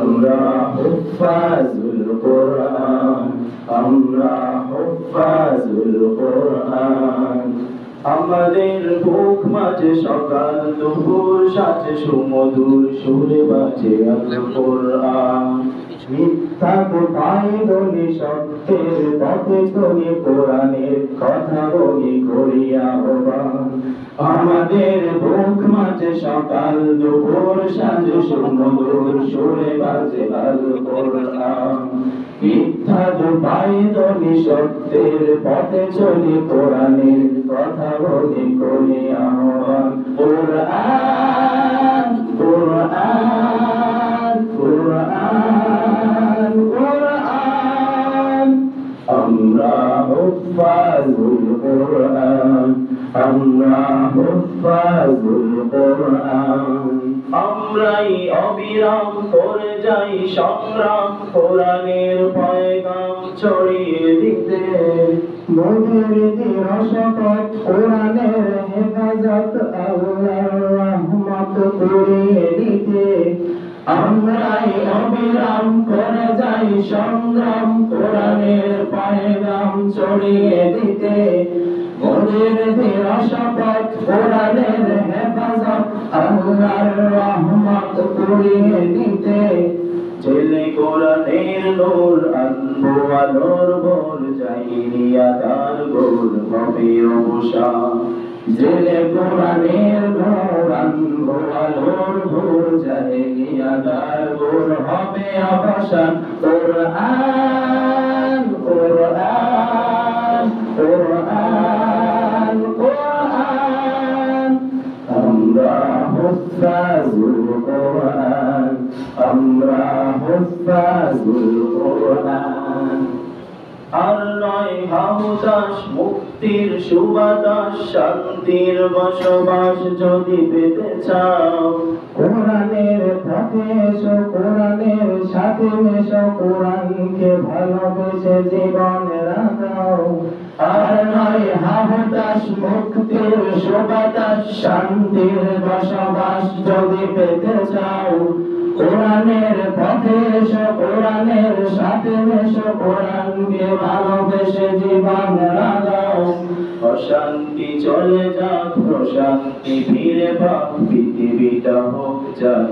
আমরা হুফাজুল কোরআন, আমরা হুফাজুল কোরআন। আমাদের বুক মাঝে সকাল দুপুর সাথে সুমধুর সুরে বাজে আল কোরআন। মিথ্যা কোথায় বলি সত্যের পথে চলি, কোরআনের কথা বলি করি আহ্বান। আমাদের বুক মাঝে সকাল দুপুর সাথে সুমধুর সুরে বাজে আল কোরআন। মিথ্যা কোথায় বলি সত্যের পথে চলি, কোরআনের কথা বলি করি আহ্বান। কোরআন কোরআন কোরআন কোরআন। আমরা হুফাজুল কোরআন, আমরা হুফাজুল কোরআন। আমরাই অবিরাম করে যাই সংগ্রাম, কোরআনের পয়গাম ছড়িয়ে দিতে। মোদের রসপথ কোরআনের হেফাজত, আল্লাহর রহমত কুড়িয়ে দিতে। আমরাই অবিরাম করে যাই সংগ্রাম, কোরআনের পয়গাম ছড়িয়ে দিতে। মোদের রসপথ কোরআনের হেফাজত, আল্লাহর রহমত কুড়িয়ে দিতে। জেলে কোরআনের নূর আনবো আলোর ভোর, জাহিলিয়াতার গোর হবে অবসান। জেলে কোরআনের নূর আনবো আলোর ভোর, জাহিলিয়াতার গোর হবে অবসান। কোরআন কোরআন কোরআন কোরআন। আমরা হুফাজুল কোরআন, আমরা হুফাজুল কোরআন। আর নয় হাহুতাস মুক্তির সুবাতাস, শান্তির বসবাস যদি পেতে চাও, কোরআনের পথে এসো, কোরআনের সাথে মেশো, কোরআনকে ভালোবেসে জীবনে রাখাও। আর নয় হাহুতাস মুক্তির সুবাতাস, শান্তির বসবাস যদি পেতে চাও, কোরআনের পথে এসো, কোরআনের সাথে মেশো, কোরআনকে ভালোবেসে জীবন লাগাও। অশান্তি চলে যাক, প্রশান্তি ফিরে পাক, পৃথিবীটা হোক যাক।